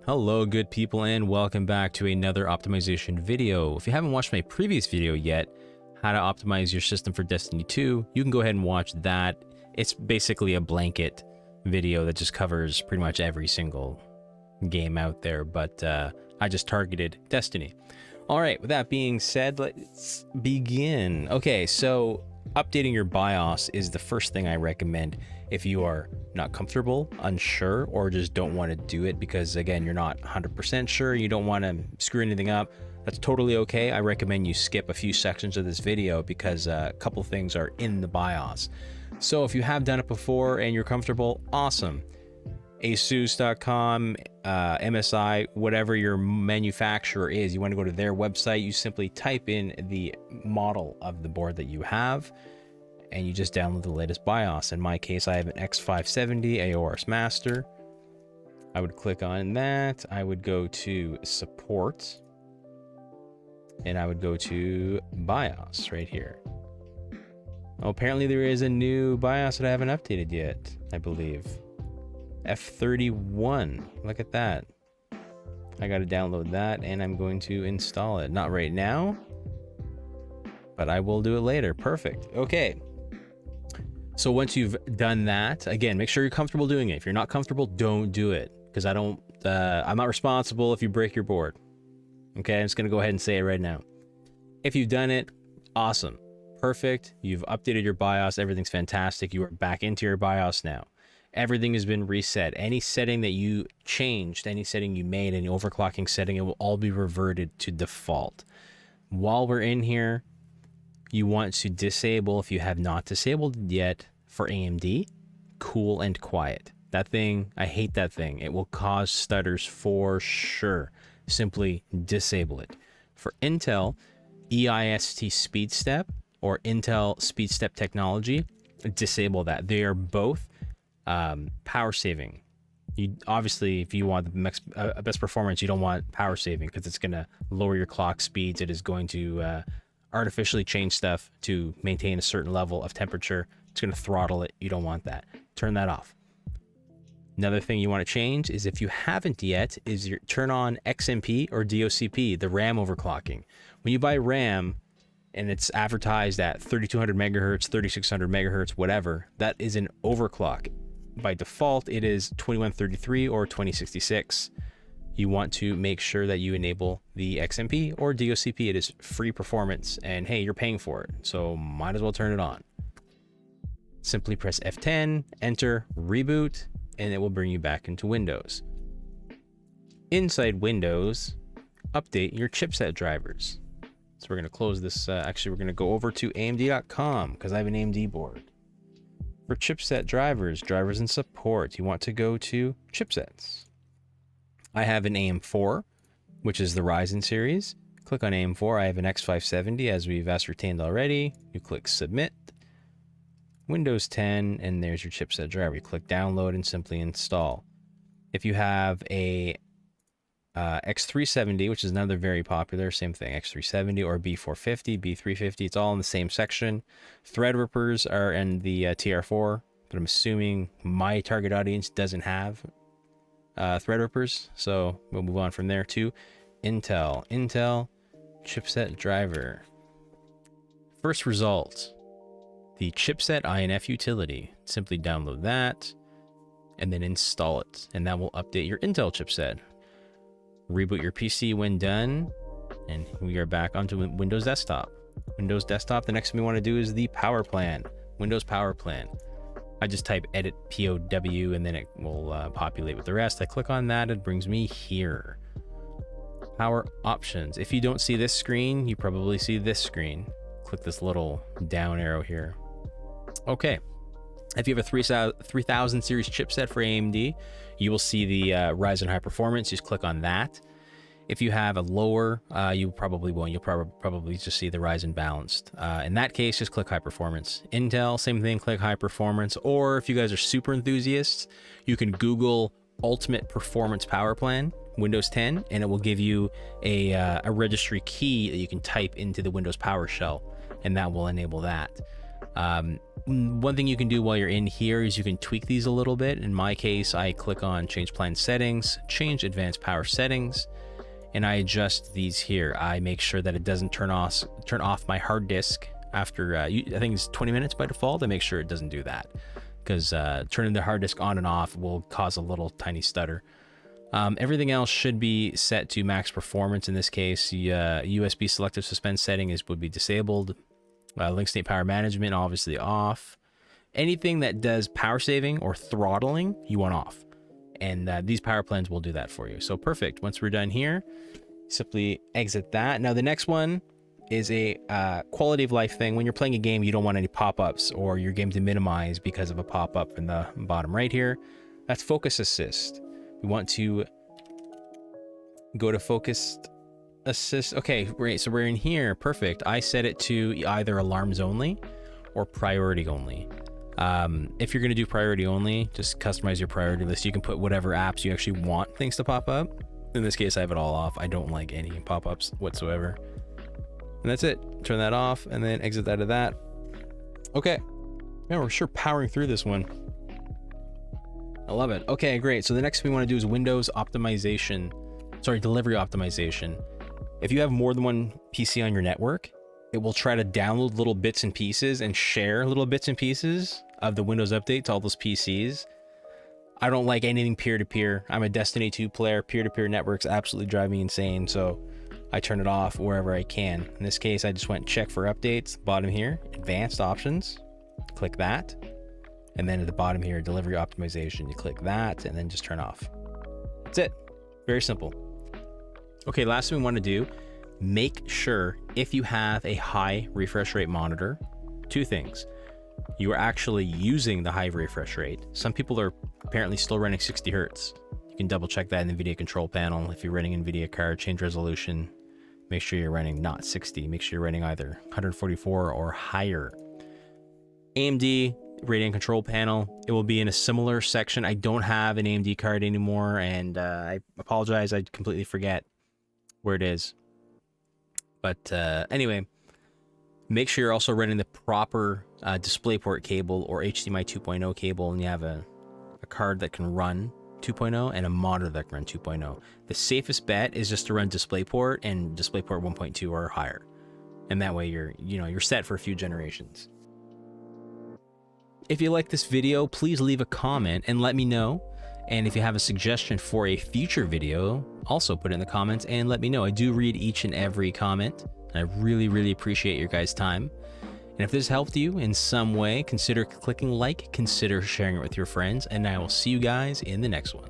Hello good people and welcome back to another optimization video. If you haven't watched my previous video yet, how to optimize your system for Destiny 2, you can go ahead and watch that. It's basically a blanket video that just covers pretty much every single game out there, but I just targeted Destiny. All right, with that being said, let's begin. Okay, so updating your BIOS is the first thing I recommend if you are not comfortable, unsure, or just don't want to do it because, again, you're not 100% sure, you don't want to screw anything up. That's totally okay. I recommend you skip a few sections of this video because a couple things are in the BIOS. So if you have done it before and you're comfortable, awesome. asus.com, MSI, whatever your manufacturer is, you want to go to their website, you simply type in the model of the board that you have and you just download the latest BIOS. In my case, I have an X570 AORS Master. I would click on that. I would go to support and I would go to BIOS right here. Oh, apparently there is a new BIOS that I haven't updated yet, I believe. F31, look at that. I got to download that and I'm going to install it. Not right now, but I will do it later. Perfect. Okay. So once you've done that, again, make sure you're comfortable doing it. If you're not comfortable, don't do it because I'm not responsible if you break your board. Okay, I'm just going to go ahead and say it right now. If you've done it, awesome. Perfect. You've updated your BIOS. Everything's fantastic. You are back into your BIOS now. Everything has been reset. Any setting that you changed, any setting you made, any overclocking setting, it will all be reverted to default. While we're in here, you want to disable, if you have not disabled it yet, for AMD, cool and quiet. That thing, I hate that thing. It will cause stutters for sure. Simply disable it. For Intel, EIST speed step or Intel speed step technology, disable that. They are both power saving. You obviously, if you want the best performance, you don't want power saving because it's going to lower your clock speeds. It is going to artificially change stuff to maintain a certain level of temperature. It's going to throttle it. You don't want that. Turn that off. Another thing you want to change is, if you haven't yet, is your turn on XMP or DOCP, the RAM overclocking. When you buy RAM and it's advertised at 3200 megahertz, 3600 megahertz, whatever, that is an overclock. By default, it is 2133 or 2066. You want to make sure that you enable the XMP or DOCP. It is free performance and hey, you're paying for it, so might as well turn it on. Simply press F10, enter, reboot, and it will bring you back into Windows. Inside Windows, update your chipset drivers. So we're going to close this. Actually, we're going to go over to AMD.com because I have an AMD board. For chipset drivers and support, you want to go to chipsets. I have an AM4, which is the Ryzen series. Click on AM4. I have an X570, as we've ascertained already. You click submit. Windows 10, and there's your chipset driver. You click download and simply install. If you have a X370, which is another very popular, same thing, X370 or B450, B350, it's all in the same section. Threadrippers are in the TR4, but I'm assuming my target audience doesn't have Threadrippers, so we'll move on from there to Intel chipset driver. First result, the chipset INF utility. Simply download that and then install it, and that will update your Intel chipset. Reboot your PC when done, and we are back onto Windows Desktop. Windows Desktop, the next thing we want to do is the power plan, Windows power plan. I just type edit POW and then it will populate with the rest. I click on that, it brings me here. Power options. If you don't see this screen, you probably see this screen. Click this little down arrow here. Okay. If you have a 3000 series chipset for AMD, you will see the Ryzen High Performance. Just click on that. If you have a lower, you probably won't. You'll probably just see the Ryzen Balanced. In that case, just click High Performance. Intel, same thing, click High Performance. Or if you guys are super enthusiasts, you can Google Ultimate Performance Power Plan, Windows 10, and it will give you a registry key that you can type into the Windows PowerShell, and that will enable that. One thing you can do while you're in here is you can tweak these a little bit. In my case, I click on change plan settings, change advanced power settings, and I adjust these here. I make sure that it doesn't turn off my hard disk after I think it's 20 minutes by default. I make sure it doesn't do that, because turning the hard disk on and off will cause a little tiny stutter. Everything else should be set to max performance. In this case, the USB selective suspend setting would be disabled. Link state power management, obviously off. Anything that does power saving or throttling, you want off. And these power plans will do that for you. So perfect. Once we're done here, simply exit that. Now the next one is a quality of life thing. When you're playing a game, you don't want any pop-ups or your game to minimize because of a pop-up in the bottom right here. That's focus assist. We want to go to focus assist. Okay, great. So we're in here. Perfect. I set it to either alarms only or priority only. If you're going to do priority only, just customize your priority list. You can put whatever apps you actually want things to pop up. In this case, I have it all off. I don't like any pop-ups whatsoever. And that's it. Turn that off and then exit out of that. Okay. Yeah, we're sure powering through this one. I love it. Okay, great. So the next thing we want to do is Windows optimization. Sorry, delivery optimization. If you have more than one PC on your network, it will try to download little bits and pieces and share little bits and pieces of the Windows update to all those PCs. I don't like anything peer-to-peer. I'm a Destiny 2 player. Peer-to-peer networks absolutely drive me insane, so I turn it off wherever I can. In this case, I just went check for updates. Bottom here, advanced options. Click that. And then at the bottom here, delivery optimization. You click that and then just turn off. That's it. Very simple. Okay, last thing we want to do, make sure if you have a high refresh rate monitor, two things. You are actually using the high refresh rate. Some people are apparently still running 60 Hertz. You can double check that in the NVIDIA control panel. If you're running NVIDIA card, change resolution, make sure you're running not 60. Make sure you're running either 144 or higher. AMD Radeon control panel, it will be in a similar section. I don't have an AMD card anymore, and I apologize, I completely forget where it is. But anyway, make sure you're also running the proper DisplayPort cable or HDMI 2.0 cable, and you have a card that can run 2.0 and a monitor that can run 2.0. The safest bet is just to run DisplayPort and DisplayPort 1.2 or higher, and that way you're set for a few generations. If you like this video, please leave a comment and let me know. And if you have a suggestion for a future video, also put it in the comments and let me know. I do read each and every comment. I really, really appreciate your guys' time. And if this helped you in some way, consider clicking like, consider sharing it with your friends, and I will see you guys in the next one.